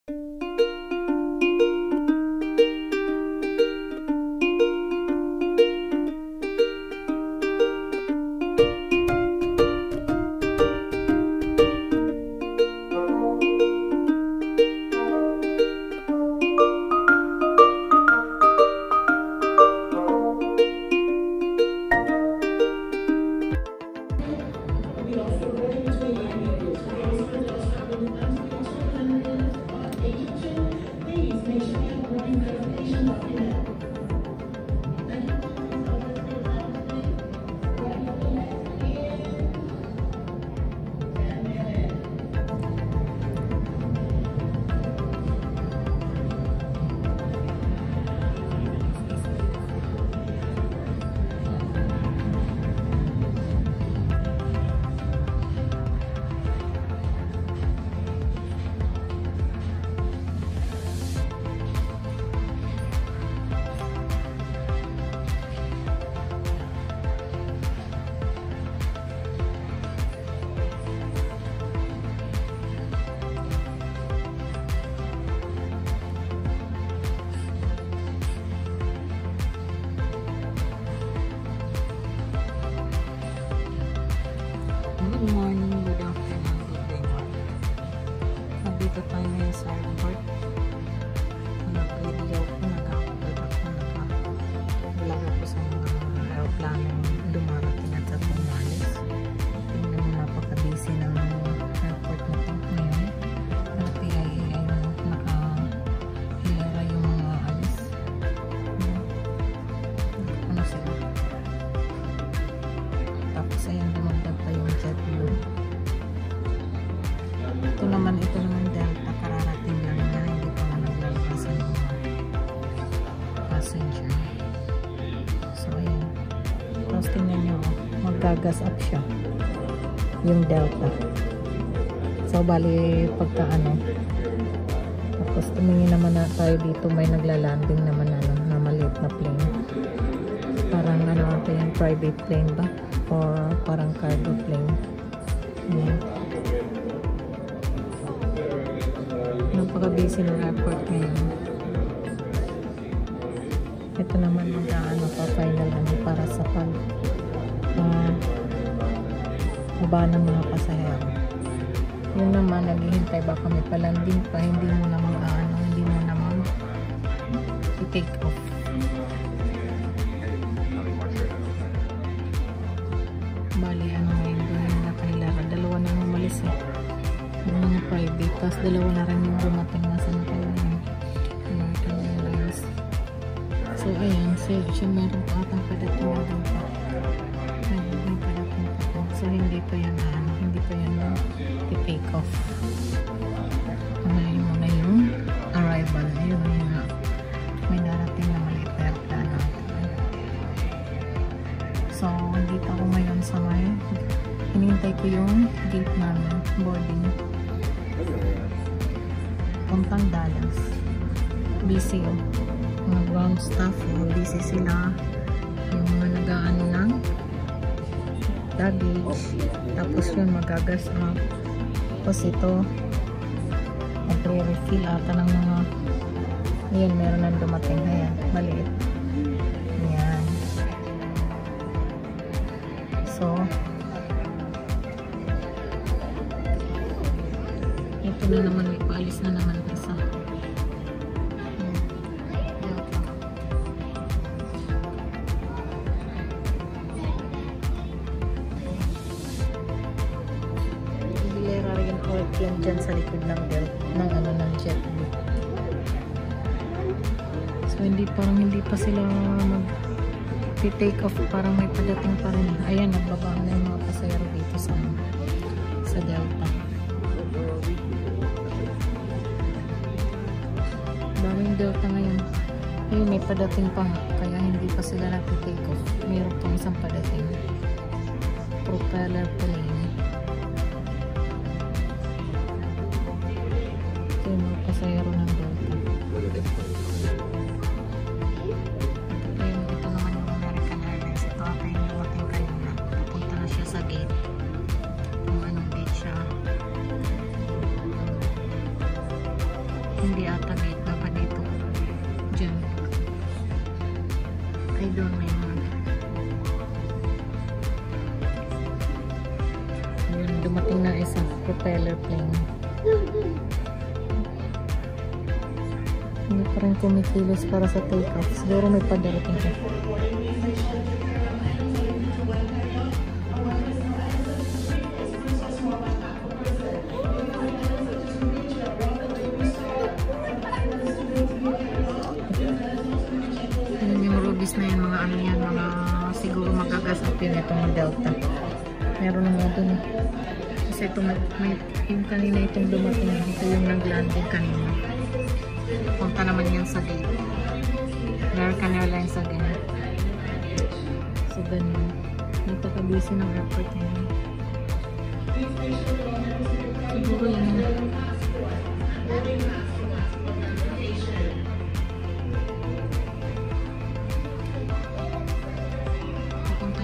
Good morning, good afternoon, good day morning. Nandito tayo ngayon sa airport. Nag-video ako, nag-upload ako, nag-vlog ako sa mga aeroplano dumarating at sa pumalis. Tingnan mo, napaka-busy ng airport na ito ngayon. Ang PIA ay nakahilera yung mga alis. Ano sila? Tapos ayan, dumagdag pa yung JetBlue. Ito naman Delta, kararating lang niya, hindi pa na naglalabas ang mga passenger. So ayan, tapos tingnan nyo, magagas up siya yung Delta. So bali pagka tapos tumingin naman na tayo dito, may naglalanding naman na maliit na plane. Parang ito yung private plane ba? Or parang cargo plane. Ayan. Napaka-busy ng airport ngayon. Ito naman mag-aano pa, final para sa baba ng mga pasahero. Yun naman, naghihintay ba kami palanding pa, hindi mo naman i-take off. Bali, ngayon doon na kanila. Dalawa na umalis yung mga private. Tapos dalawa na rin yung dumating na sa American Airlines. So, ayan. So, meron pa atang padating na doon pa. May padating pa po. So, hindi pa yan i-take off. Ngayon muna yung arrival. Ayun, may darating na maliit na airplane. So, dito ako ngayon sa hinihintay ko yung gate namin, boarding. Puntang Dallas. Busy mga ground staff, busy sila. Yung mga nag-aano ng luggage. Tapos yun, magagas up. Tapos ito, magre-refill ata ng mga ayan, meron nang dumating. Ayan, maliit. Ayan. So, ito na naman, may paalis na naman isa. Hilera rin or yan dyan sa likod ng belt ng JetBlue. So, hindi pa sila take off, parang may padating pa rin. Ayan, nagbaba na yung mga pasahero dito sa Delta. Daming Delta ngayon. Ayun, may padating pa nga, kaya hindi pa sila nag-take off. Mayroon pang isang padating. Propeller plane. Ito yung mga pasahero ng Delta. Ito naman yung American Airlines. Ito ata yung dumating kayo na. Pupunta na siya sa gate. Kung anong gate siya. Hindi ata gate. Dapat dito. Diyan. I don't know. Ayun, dumating na isa. Propeller plane. Hindi pa rin kumikilos para sa take-off. Siguro may padarating ka. Na yan, mga ano yan, mga siguro magagas up yun itong Delta. Meron nga dun eh. Kasi itong, yung kanina itong dumating, ito yung nag-landing kanina. Punta naman yan sa gate. American Airlines again. So ganun. Napaka-busy ng airport ngayon. Siguro yan.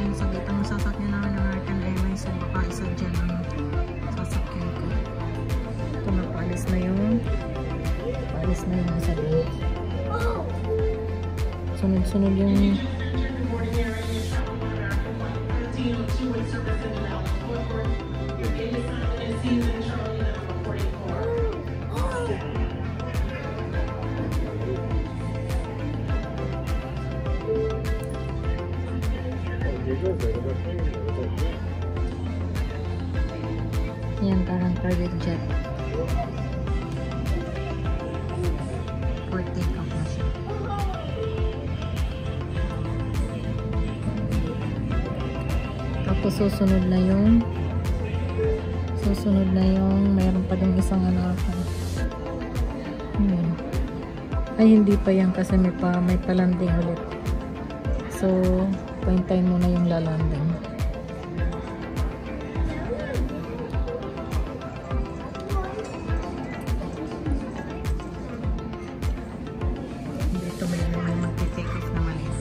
Sa gate ang sasakyan namin ng American Airlines, so baka isa dyan ang sasakyan ko. Ito na, paalis na yung sa gate. Sunod-sunod yung yan, parang private jet. For take-off na siya. Tapos susunod na yung mayroon pa ding isang ano ako. Ay, hindi pa yan kasi may palanding ulit. So, pahintayin muna yung lalanding. Dito may mag-take off na maliit.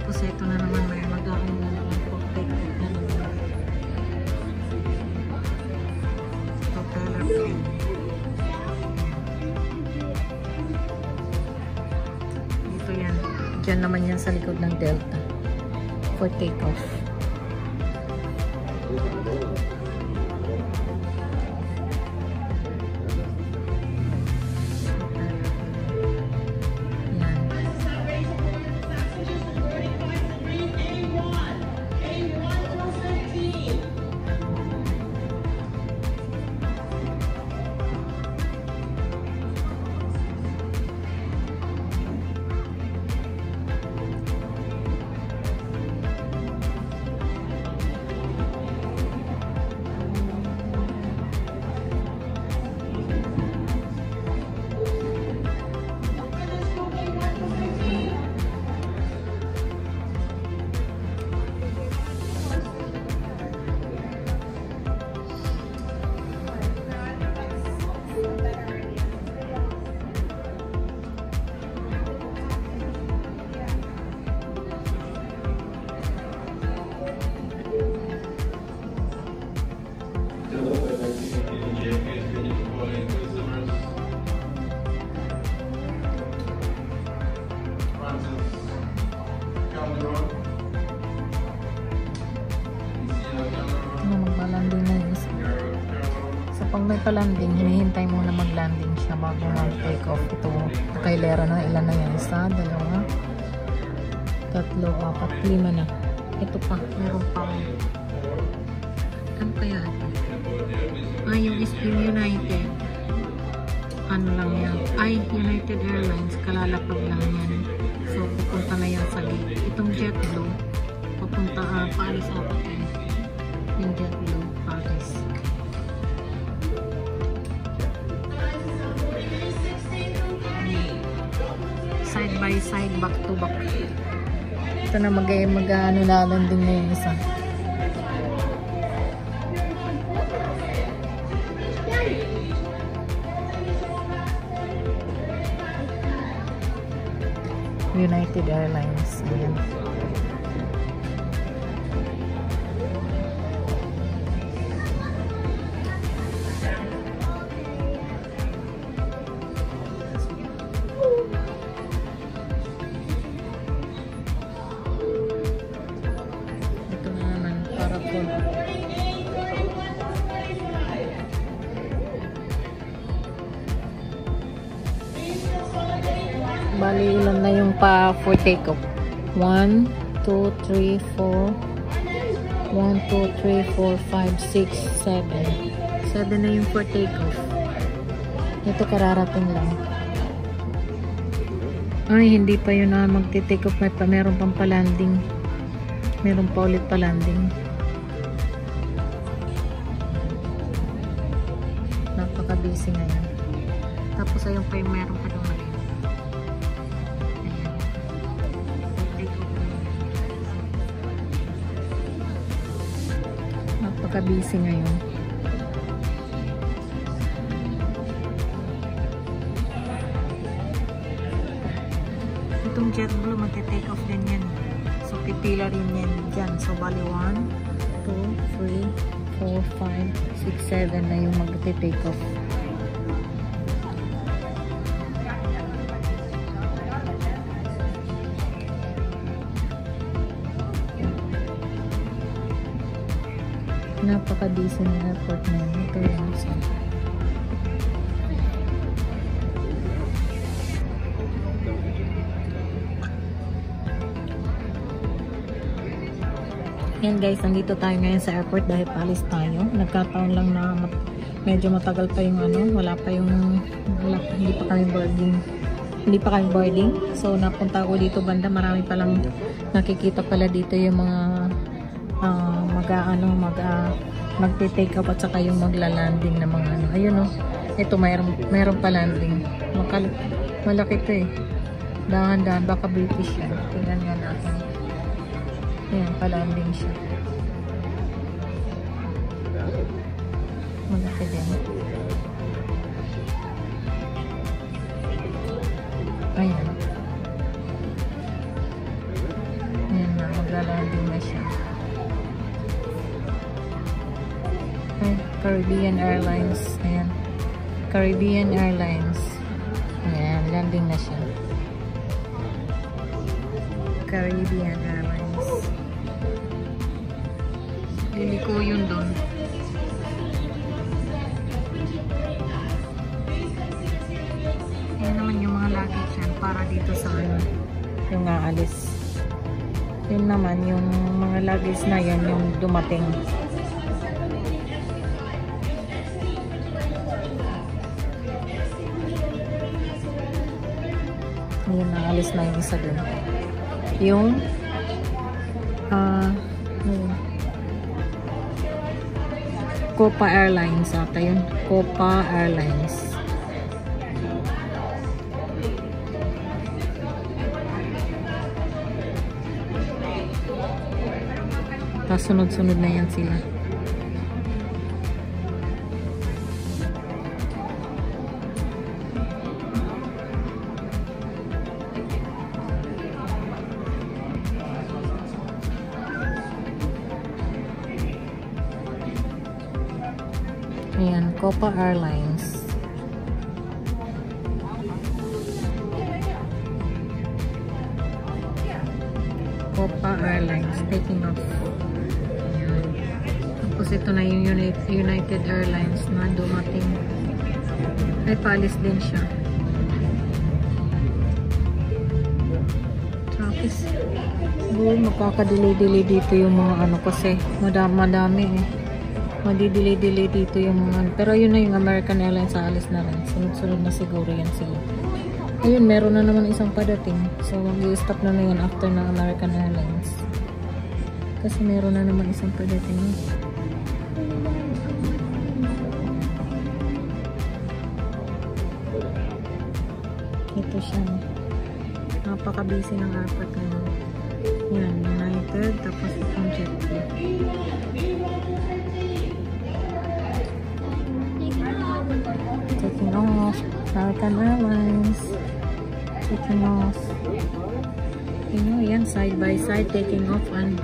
Tapos ito na naman, may mag-aano na naman take off na naman. Dito yan. Diyan naman yan sa likod ng Delta for take-off. Magbalanding na yun. So pag may palanding, hinihintay muna maglanding siya bago mag-take off. Ito, nakailera na. Ilan na yan? Isa, dalawa, tatlo, apat, lima na. Ito pa, meron pa. Ano kaya ito? Yung United. Ano lang yan? United Airlines. Kalalapag lang yan. So, pupunta na yan sa gate. Itong JetBlue, pupunta, paalis apat yan. Yung JetBlue, paalis. Side by side, back to back. Ito na mag-ano lalanding na yung isa. United Airlines. Ayan. 7 na yung pa for take-off. 1, 2, 3, 4. 1, 2, 3, 4, 5, 6, 7. 7 na yung for take-off. Ito kararating lang. Ay, hindi pa yun na magti-take off. Meron pang pa-landing. Meron pa ulit pa-landing. Napaka-busy ngayon. Tapos ayun pa yung meron pa yung mali. Napaka-busy ngayon. Itong JetBlue magte-take off din yan. So pipila rin yan dyan. So bali 1, 2, 3, 4, 5, 6, 7 na yung magte-take off. Napaka-busy ng airport na yun. Ito yung isa. Yan guys, nandito tayo ngayon sa airport dahil paalis tayo. Nagkataon lang na medyo matagal pa yung wala pa yung hindi pa kami boarding. So napunta ako dito banda, marami pa lang nakikita pala dito yung mga magte-take up at saka yung magla-landing na mga ayun ito mayroon pa landing. Malaki to eh. Dahan-dahan, baka British yan. Tingnan nga natin. Ayan, pa-landing siya. Malaki din. Ayan. Ayan na, magla-landing na siya. Ay, Caribbean Airlines. Ayan. Caribbean Airlines. Ayan, landing na siya. Caribbean Airlines. Liliko yun doon. Yan naman yung mga luggage yan para dito sa yung aalis. Yun naman yung mga luggage na yan yung dumating. Yun, naalis na yung isa doon. Yung Copa Airlines ata yun. Copa Airlines. Tapos sunod-sunod na yan sila. Ayan, Copa Airlines. Copa Airlines taking off. Ayan. Tapos ito na yung United Airlines na dumating. Ay, paalis din siya. Traffic. Magkakadelay-delay dito yung mga kasi madami eh. Madi-delay dito yung mga pero yun na yung American Airlines alis na rin. Sunod-sunod na siguro yan sila. Ayun, meron na naman isang padating. So, mag-i-stop na yun after ng American Airlines. Kasi meron na naman isang padating. Ito siya. Napaka-busy ng airport ngayon. Yan, United, tapos itong JetBlue. Taking off. American Airlines. Taking off. Yan, side by side, taking off and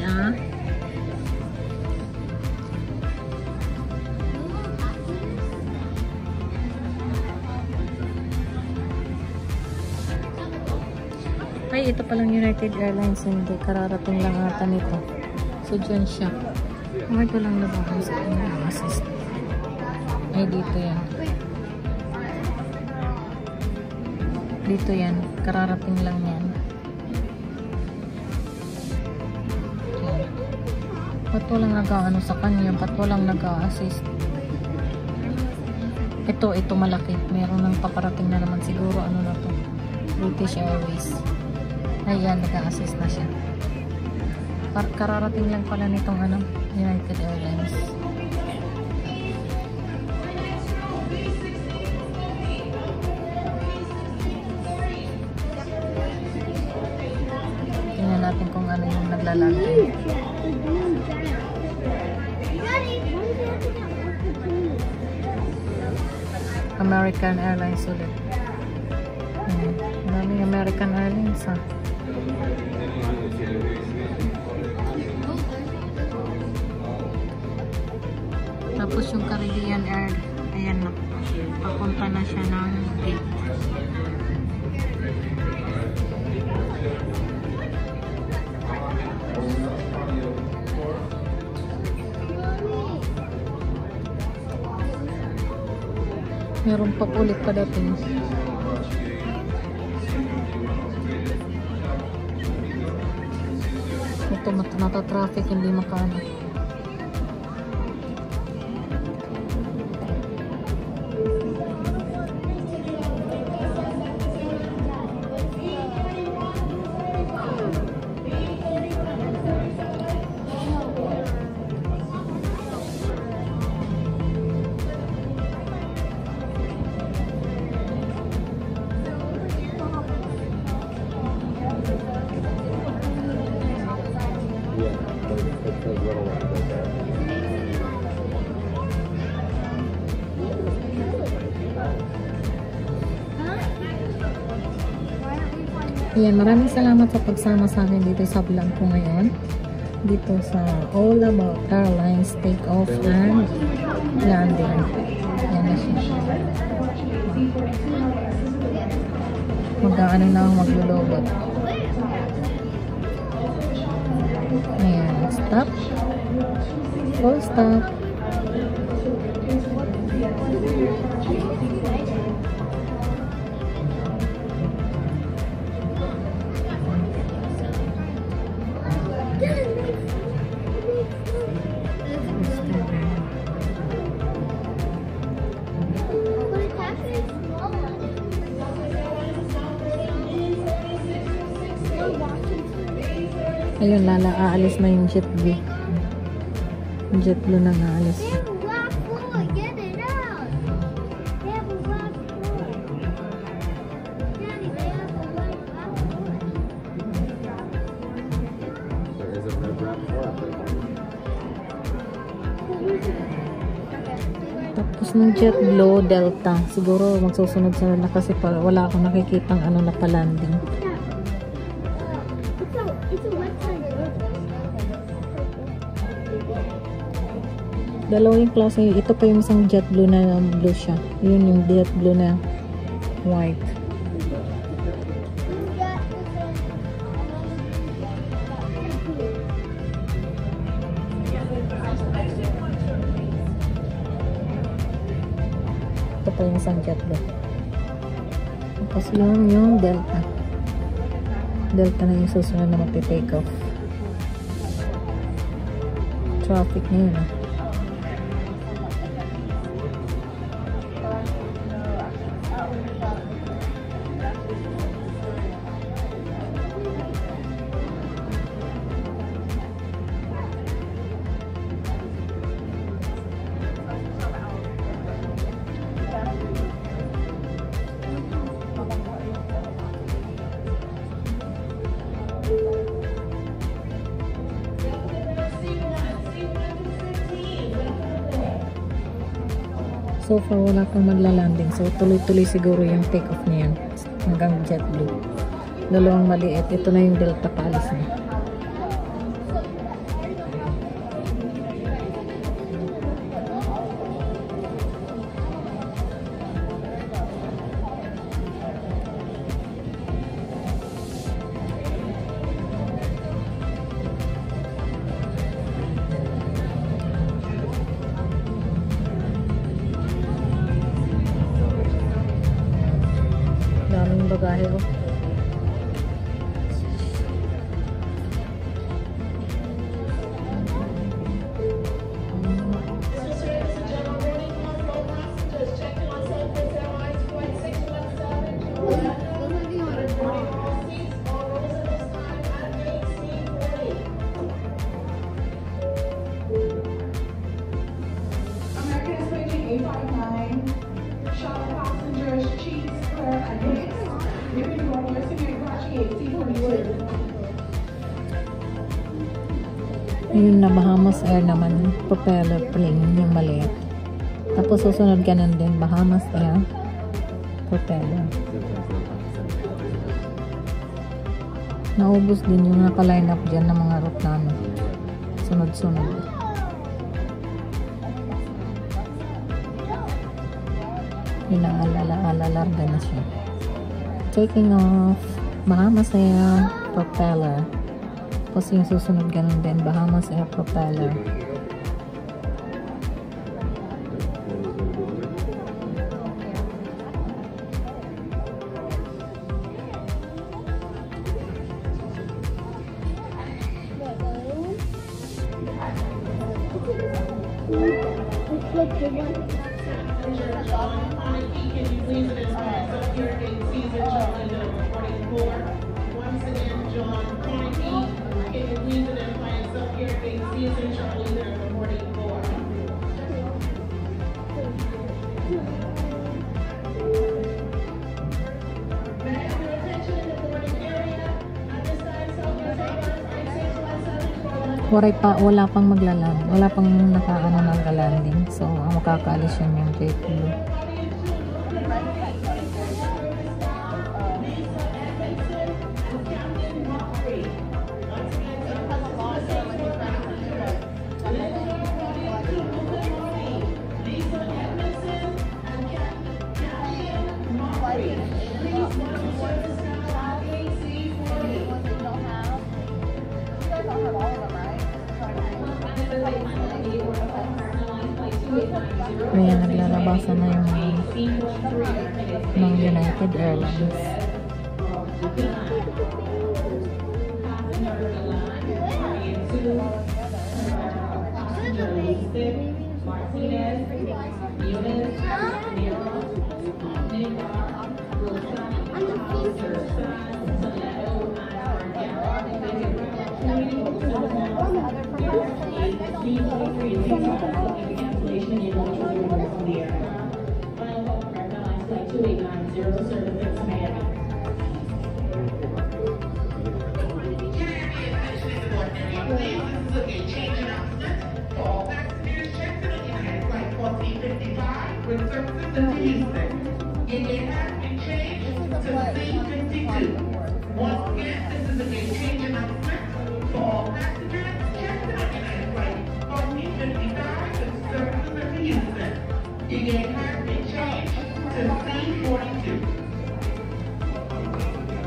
ay, ito palang United Airlines, hindi. Kararating lang ata nito. So, dyan siya. Ito lang nabahas. Ay, dito yan. Dito yan. Kararating lang yan. Ba't walang nag-ano sa kanya? Ba't walang nag-assist? Ito malaki. Meron nang paparating na naman siguro. Ano na to? British Airways. Ayan, nag-assist na siya. Kararating lang pala nitong ano, United Airlines. Tingnan natin kung ano yung naglalagay. American Airlines ulit. Daming American Airlines ha. Tapos yung Caribbean Air, ayan na. Papunta na siya ng gate. Meron pa ulit pa dating. Ito nata-traffic, hindi makaano. Ayan, maraming salamat sa pagsama sa akin dito sa vlog ko ngayon. Dito sa All About Airlines Takeoff and Landing. Ayan na siya. Mag-ano na ako, maglulobot. Ayan, stop. Full stop. Ayun, aalis na yung JetBlue. Yung JetBlue na aalis. Tapos ng JetBlue, Delta. Siguro magsusunod sa na kasi wala akong nakikitang ano na pa-landing. Dalawang klase. Ito pa yung isang JetBlue na blue siya. Yun yung JetBlue na white. Ito pa yung isang JetBlue. Tapos yung Delta. Delta na yung susunod na magte-take off. Traffic na yun. So far, wala kang magla-landing. So, tuloy-tuloy siguro yung take-off niyan hanggang JetBlue. Dalawang maliit. Ito na yung Delta paalis niya. Daming bagahe oh. Yung na Bahamas Air naman, propeller plane, yung maliit. Tapos susunod ganun din, Bahamas Air, propeller. Naubos din yung naka-line up dyan ng mga aeroplano. Sunod-sunod. Inaalala-alalarga na siya. Taking off, Bahamas Air, propeller. Tapos yung susunod ganun din, Bahamas Air, propeller. Wala pang maglaland. Wala pang nakaano nag-landing. So, makakaalis yun yung JetBlue. Ayan, naglalabasan na yung ng United Airlines.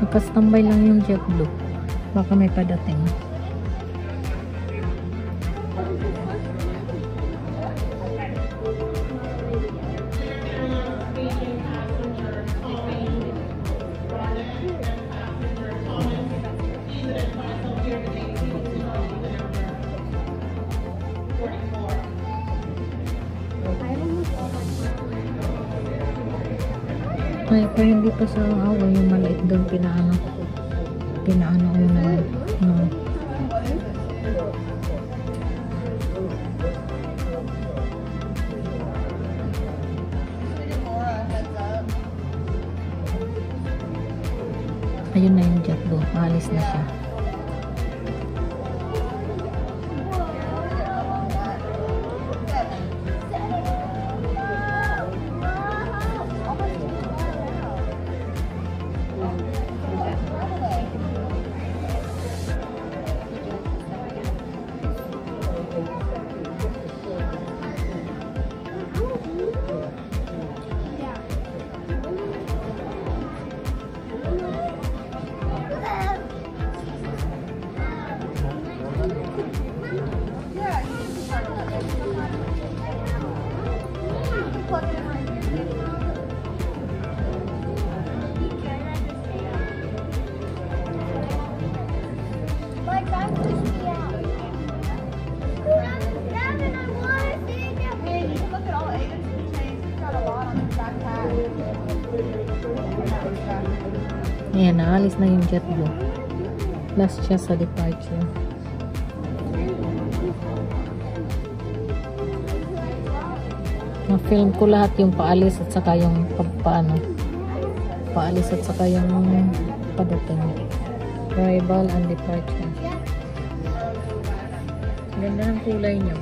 Nagka-standby lang yung JetBlue. Baka may padating. Ay, pero hindi pa sa awa yung maliit doon pinaano una no. Ayun na yung JetBlue, maalis na siya. Ayan, naalis na yung JetBlue. Last siya sa departure. Na-film ko lahat yung paalis at saka yung pagpaano. Paalis at saka yung padating. Arrival and departure. Ganda ng kulay niya.